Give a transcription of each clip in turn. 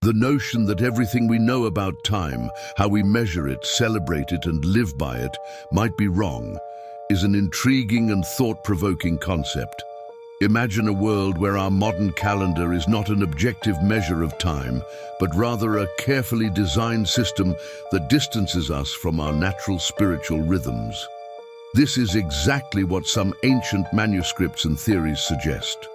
The notion that everything we know about time, how we measure it, celebrate it, and live by it, might be wrong, is an intriguing and thought-provoking concept. Imagine a world where our modern calendar is not an objective measure of time, but rather a carefully designed system that distances us from our natural spiritual rhythms. This is exactly what some ancient manuscripts and theories suggest,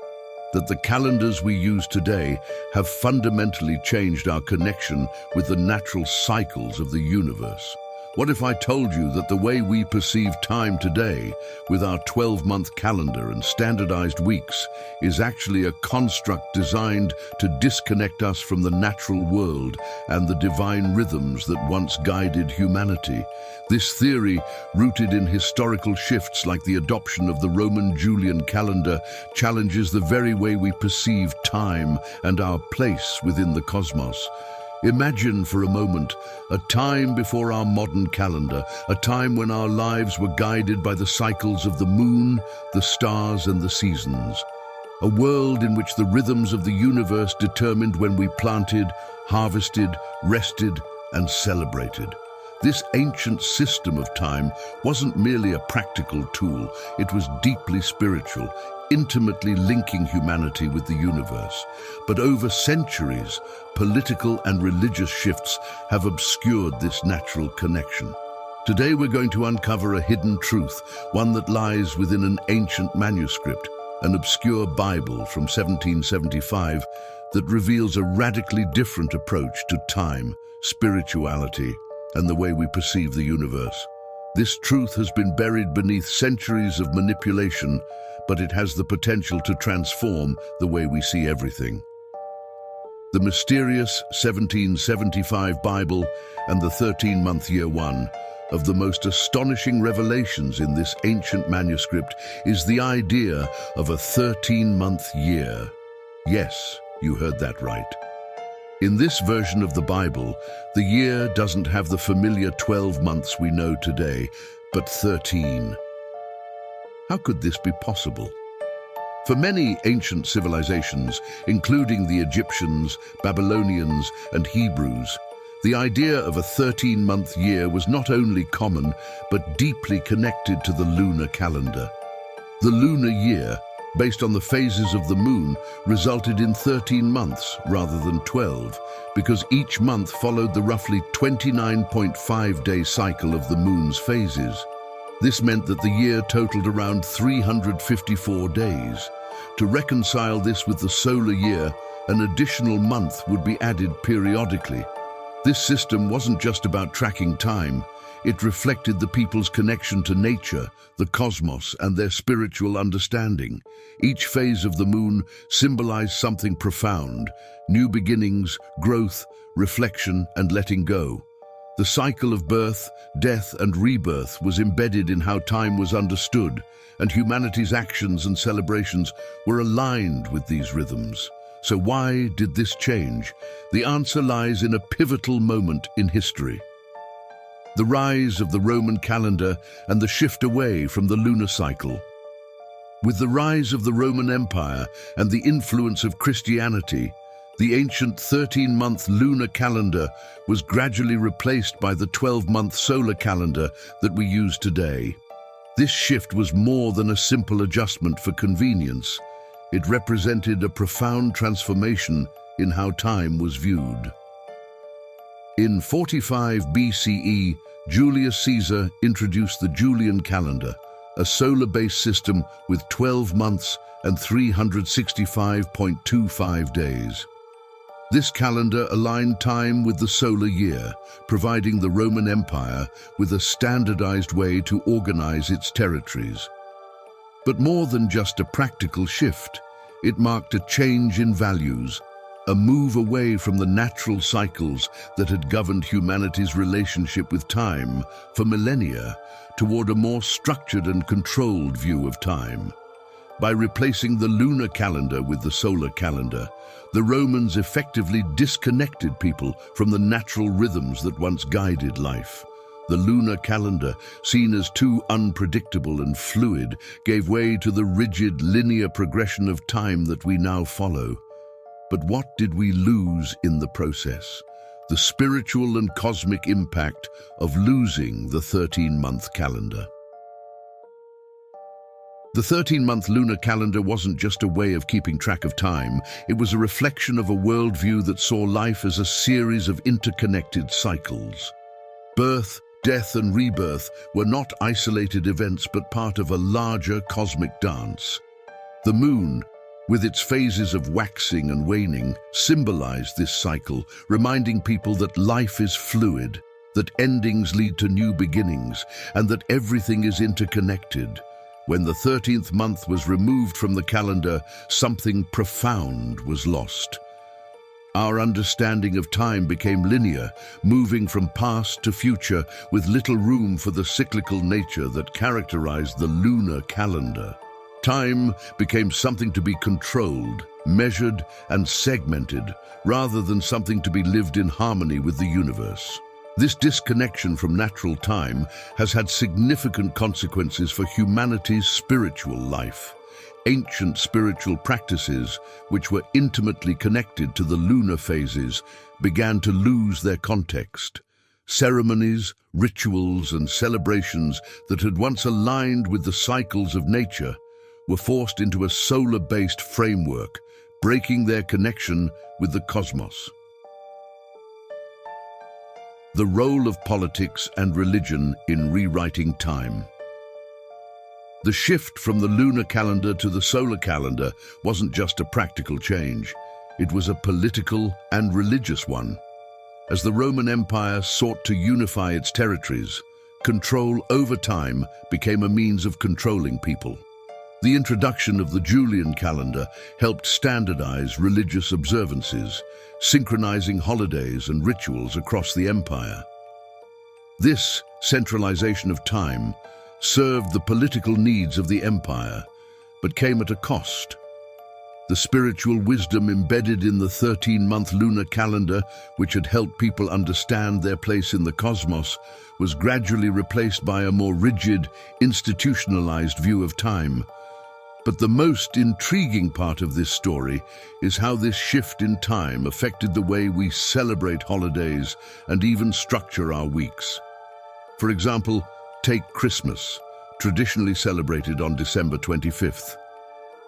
that the calendars we use today have fundamentally changed our connection with the natural cycles of the universe. What if I told you that the way we perceive time today, with our 12-month calendar and standardized weeks, is actually a construct designed to disconnect us from the natural world and the divine rhythms that once guided humanity? This theory, rooted in historical shifts like the adoption of the Roman Julian calendar, challenges the very way we perceive time and our place within the cosmos. Imagine for a moment a time before our modern calendar, a time when our lives were guided by the cycles of the moon, the stars, and the seasons. A world in which the rhythms of the universe determined when we planted, harvested, rested, and celebrated. This ancient system of time wasn't merely a practical tool, it was deeply spiritual, intimately linking humanity with the universe. But over centuries, political and religious shifts have obscured this natural connection. Today we're going to uncover a hidden truth, one that lies within an ancient manuscript, an obscure Bible from 1775 that reveals a radically different approach to time, spirituality, and the way we perceive the universe. This truth has been buried beneath centuries of manipulation, but it has the potential to transform the way we see everything. The mysterious 1775 Bible and the 13-month year one. Of the most astonishing revelations in this ancient manuscript is the idea of a 13-month year. Yes, you heard that right. In this version of the Bible, the year doesn't have the familiar 12 months we know today, but 13. How could this be possible? For many ancient civilizations, including the Egyptians, Babylonians, and Hebrews, the idea of a 13-month year was not only common, but deeply connected to the lunar calendar. The lunar year, based on the phases of the moon, resulted in 13 months rather than 12, because each month followed the roughly 29.5-day cycle of the moon's phases. This meant that the year totaled around 354 days. To reconcile this with the solar year, an additional month would be added periodically. This system wasn't just about tracking time. It reflected the people's connection to nature, the cosmos, and their spiritual understanding. Each phase of the moon symbolized something profound: new beginnings, growth, reflection, and letting go. The cycle of birth, death, and rebirth was embedded in how time was understood, and humanity's actions and celebrations were aligned with these rhythms. So why did this change? The answer lies in a pivotal moment in history. The rise of the Roman calendar and the shift away from the lunar cycle. With the rise of the Roman Empire and the influence of Christianity, the ancient 13-month lunar calendar was gradually replaced by the 12-month solar calendar that we use today. This shift was more than a simple adjustment for convenience. It represented a profound transformation in how time was viewed. In 45 BCE, Julius Caesar introduced the Julian calendar, a solar-based system with 12 months and 365.25 days. This calendar aligned time with the solar year, providing the Roman Empire with a standardized way to organize its territories. But more than just a practical shift, it marked a change in values, a move away from the natural cycles that had governed humanity's relationship with time for millennia toward a more structured and controlled view of time. By replacing the lunar calendar with the solar calendar, the Romans effectively disconnected people from the natural rhythms that once guided life. The lunar calendar, seen as too unpredictable and fluid, gave way to the rigid, linear progression of time that we now follow. But what did we lose in the process? The spiritual and cosmic impact of losing the 13-month calendar. The 13-month lunar calendar wasn't just a way of keeping track of time, it was a reflection of a worldview that saw life as a series of interconnected cycles. Birth, death, and rebirth were not isolated events but part of a larger cosmic dance. The moon, with its phases of waxing and waning, symbolized this cycle, reminding people that life is fluid, that endings lead to new beginnings, and that everything is interconnected. When the 13th month was removed from the calendar, something profound was lost. Our understanding of time became linear, moving from past to future, with little room for the cyclical nature that characterized the lunar calendar. Time became something to be controlled, measured, and segmented, rather than something to be lived in harmony with the universe. This disconnection from natural time has had significant consequences for humanity's spiritual life. Ancient spiritual practices, which were intimately connected to the lunar phases, began to lose their context. Ceremonies, rituals, and celebrations that had once aligned with the cycles of nature were forced into a solar-based framework, breaking their connection with the cosmos. The role of politics and religion in rewriting time. The shift from the lunar calendar to the solar calendar wasn't just a practical change, it was a political and religious one. As the Roman Empire sought to unify its territories, control over time became a means of controlling people. The introduction of the Julian calendar helped standardize religious observances, synchronizing holidays and rituals across the empire. This centralization of time served the political needs of the empire, but came at a cost. The spiritual wisdom embedded in the 13-month lunar calendar, which had helped people understand their place in the cosmos, was gradually replaced by a more rigid, institutionalized view of time. But the most intriguing part of this story is how this shift in time affected the way we celebrate holidays and even structure our weeks. For example, take Christmas, traditionally celebrated on December 25th.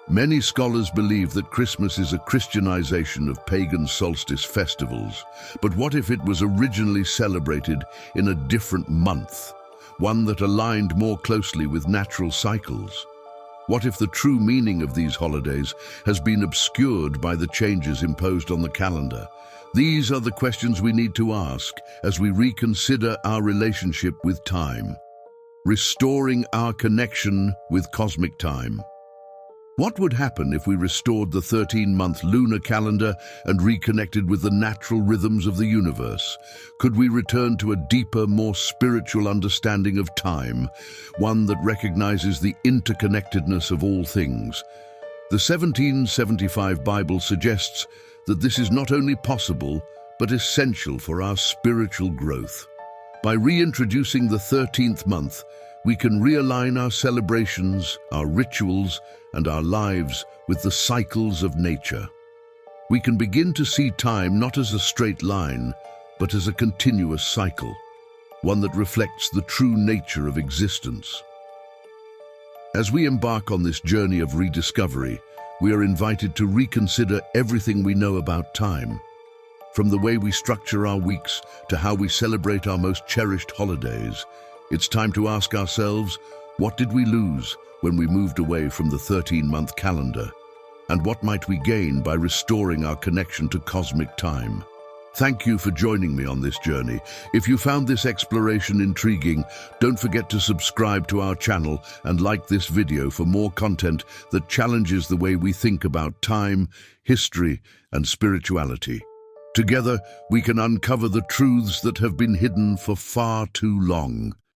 Many scholars believe that Christmas is a Christianization of pagan solstice festivals, but what if it was originally celebrated in a different month, one that aligned more closely with natural cycles? What if the true meaning of these holidays has been obscured by the changes imposed on the calendar? These are the questions we need to ask as we reconsider our relationship with time, restoring our connection with cosmic time. What would happen if we restored the 13-month lunar calendar and reconnected with the natural rhythms of the universe? Could we return to a deeper, more spiritual understanding of time, one that recognizes the interconnectedness of all things? The 1775 Bible suggests that this is not only possible, but essential for our spiritual growth. By reintroducing the 13th month, we can realign our celebrations, our rituals, and our lives with the cycles of nature. We can begin to see time not as a straight line, but as a continuous cycle, one that reflects the true nature of existence. As we embark on this journey of rediscovery, we are invited to reconsider everything we know about time, from the way we structure our weeks to how we celebrate our most cherished holidays. It's time to ask ourselves, what did we lose when we moved away from the 13-month calendar? And what might we gain by restoring our connection to cosmic time? Thank you for joining me on this journey. If you found this exploration intriguing, don't forget to subscribe to our channel and like this video for more content that challenges the way we think about time, history, and spirituality. Together, we can uncover the truths that have been hidden for far too long.